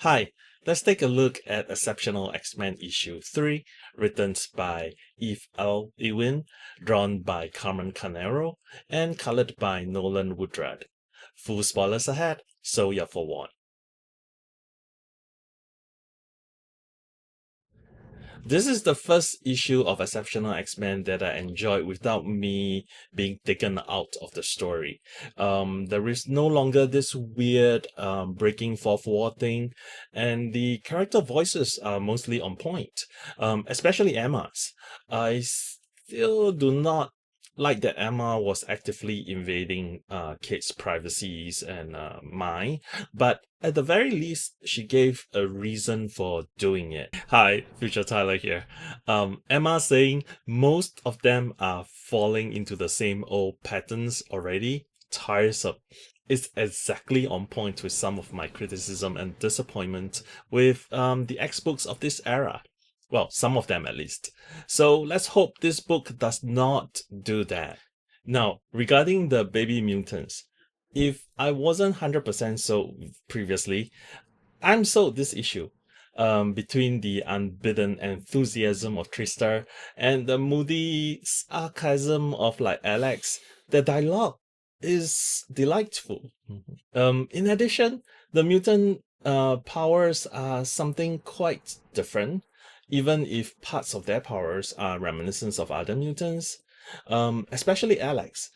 Hi, let's take a look at Exceptional X-Men issue 3, written by Ewing, drawn by Carmen Carnero, and colored by Nolan Woodard. Full spoilers ahead, so you're forewarned. This is the first issue of Exceptional X-Men that I enjoyed without me being taken out of the story. There is no longer this weird breaking fourth wall thing, and the character voices are mostly on point, especially Emma's. I still do not like that Emma was actively invading Kate's privacies and mine, but at the very least, she gave a reason for doing it. Hi, Future Tyler here. Emma saying most of them are falling into the same old patterns already. Tiresome. It's exactly on point with some of my criticism and disappointment with the X-books of this era. Well, some of them at least. So let's hope this book does not do that. Now, regarding the baby mutants, if I wasn't 100% sold previously, I'm sold this issue. Between the unbidden enthusiasm of Tristar and the moody sarcasm of like Alex, the dialogue is delightful. In addition, the mutant powers are something quite different, even if parts of their powers are reminiscent of other mutants. Especially Alex.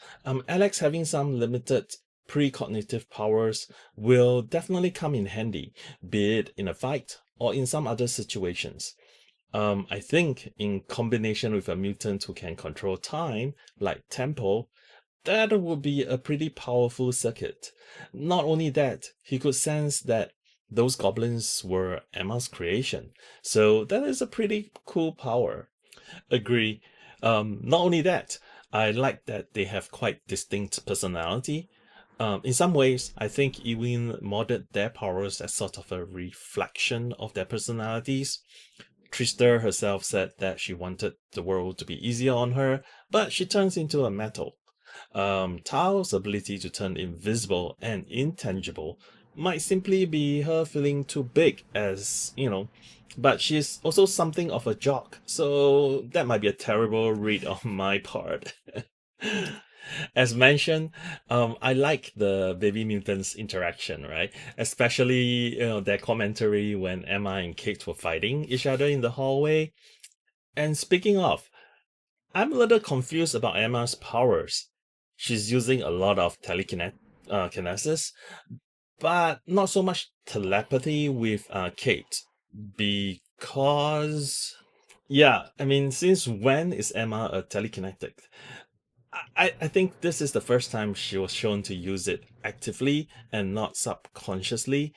Alex having some limited precognitive powers will definitely come in handy, be it in a fight or in some other situations. I think in combination with a mutant who can control time, like Tempo, that would be a pretty powerful circuit. Not only that, he could sense that those goblins were Emma's creation, so that is a pretty cool power. Agree. Not only that, I like that they have quite distinct personality. In some ways, I think Ewing modeled their powers as sort of a reflection of their personalities. Trista herself said that she wanted the world to be easier on her, but she turns into a metal. Tao's ability to turn invisible and intangible might simply be her feeling too big but she's also something of a jock, so that might be a terrible read on my part. As mentioned, I like the baby mutants interaction, right? Especially, their commentary when Emma and Kate were fighting each other in the hallway. And speaking of, I'm a little confused about Emma's powers. She's using a lot of telekinesis, but not so much telepathy with Kate. Because, yeah, I mean, since when is Emma a telekinetic? I think this is the first time she was shown to use it actively and not subconsciously.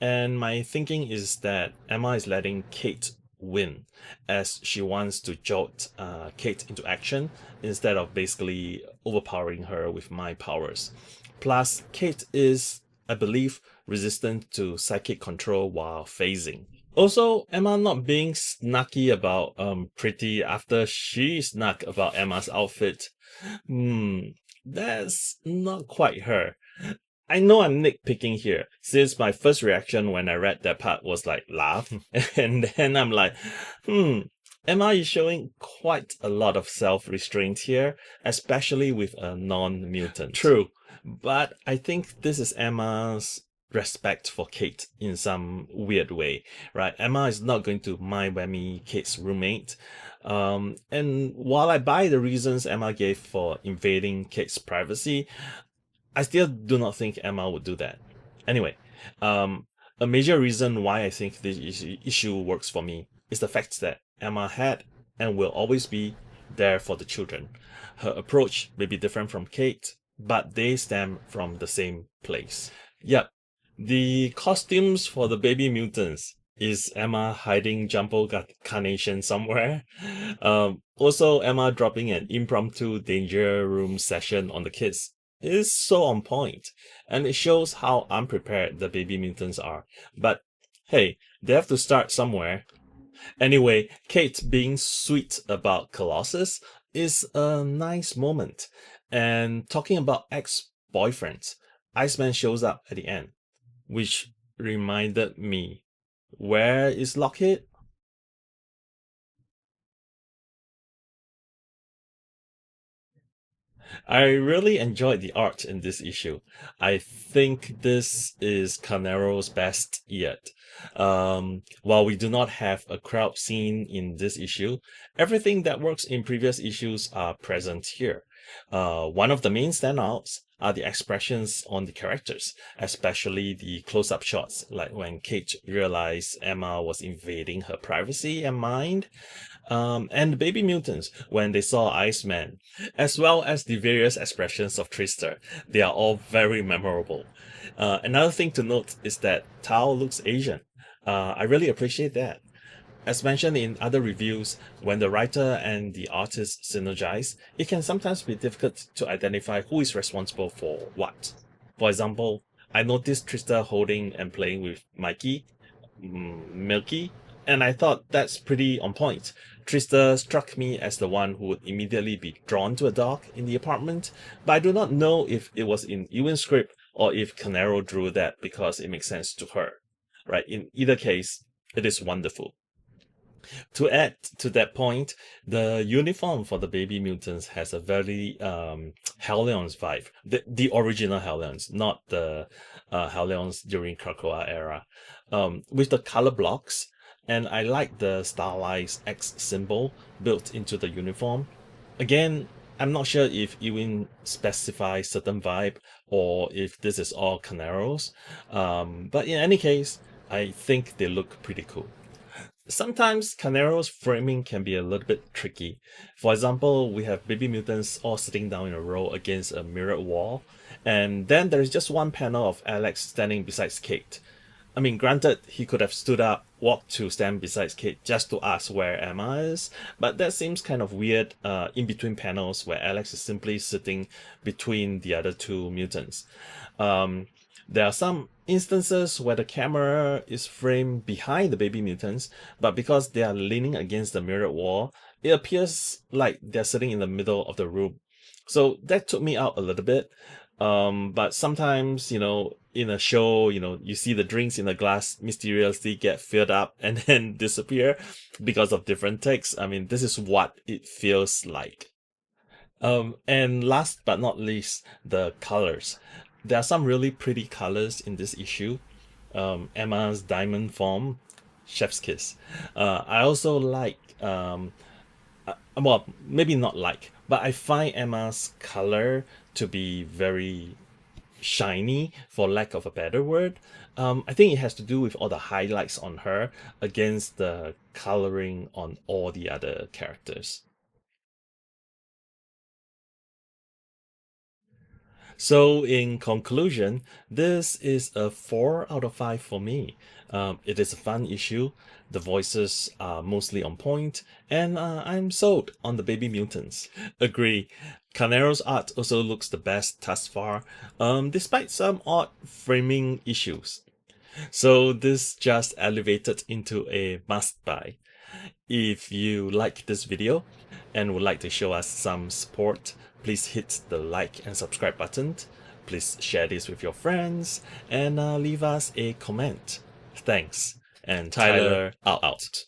And my thinking is that Emma is letting Kate win as she wants to jolt Kate into action instead of basically overpowering her with my powers. Plus, Kate is, I believe, resistant to psychic control while phasing. Also, Emma not being snarky about Pretty after she snuck about Emma's outfit. That's not quite her. I know I'm nitpicking here, since my first reaction when I read that part was like laugh, and then I'm like, Emma is showing quite a lot of self-restraint here, especially with a non-mutant. True, but I think this is Emma's respect for Kate in some weird way, right? Emma is not going to mind whammy Kate's roommate. And while I buy the reasons Emma gave for invading Kate's privacy, I still do not think Emma would do that. Anyway, a major reason why I think this issue works for me is the fact that Emma had and will always be there for the children. Her approach may be different from Kate, but they stem from the same place. Yep, the costumes for the baby mutants. Is Emma hiding Jumbo Carnation somewhere? Also, Emma dropping an impromptu danger room session on the kids is so on point, and it shows how unprepared the baby mutants are. But hey, they have to start somewhere. Anyway, Kate being sweet about Colossus is a nice moment. And talking about ex-boyfriends, Iceman shows up at the end, which reminded me. Where is Lockheed? I really enjoyed the art in this issue. I think this is Carnero's best yet. While we do not have a crowd scene in this issue, everything that works in previous issues are present here. One of the main standouts are the expressions on the characters, especially the close-up shots, like when Kate realized Emma was invading her privacy and mind, and the baby mutants when they saw Iceman, as well as the various expressions of Trista. They are all very memorable. Another thing to note is that Tao looks Asian. I really appreciate that. As mentioned in other reviews, when the writer and the artist synergize, it can sometimes be difficult to identify who is responsible for what. For example, I noticed Trista holding and playing with Mikey, Milky, and I thought that's pretty on point. Trista struck me as the one who would immediately be drawn to a dog in the apartment, but I do not know if it was in Ewing's script or if Carnero drew that because it makes sense to her. Right? In either case, it is wonderful. To add to that point, the uniform for the baby mutants has a very Hellions vibe. The original Hellions, not the Hellions during Krakoa era. With the color blocks, and I like the stylized X symbol built into the uniform. Again, I'm not sure if Ewing specifies certain vibe or if this is all Carnero's. But in any case, I think they look pretty cool. Sometimes Carnero's framing can be a little bit tricky. For example, we have baby mutants all sitting down in a row against a mirrored wall, and then there is just one panel of Alex standing beside Kate. I mean, granted, he could have stood up, walked to stand beside Kate just to ask where Emma is, but that seems kind of weird in between panels where Alex is simply sitting between the other two mutants. There are some instances where the camera is framed behind the baby mutants, but because they are leaning against the mirrored wall, it appears like they're sitting in the middle of the room. So that took me out a little bit. But sometimes, in a show, you see the drinks in the glass mysteriously get filled up and then disappear because of different takes. I mean, this is what it feels like. And last but not least, the colors. There are some really pretty colors in this issue. Emma's diamond form, chef's kiss. I also like, well, maybe not like, but I find Emma's color to be very shiny, for lack of a better word. I think it has to do with all the highlights on her against the coloring on all the other characters. So, in conclusion, this is a 4 out of 5 for me. It is a fun issue, the voices are mostly on point, and I'm sold on the baby mutants. Agree. Carnero's art also looks the best thus far, despite some odd framing issues. So, this just elevated into a must buy. If you like this video and would like to show us some support, please hit the like and subscribe button. Please share this with your friends and leave us a comment. Thanks. And Tyler out.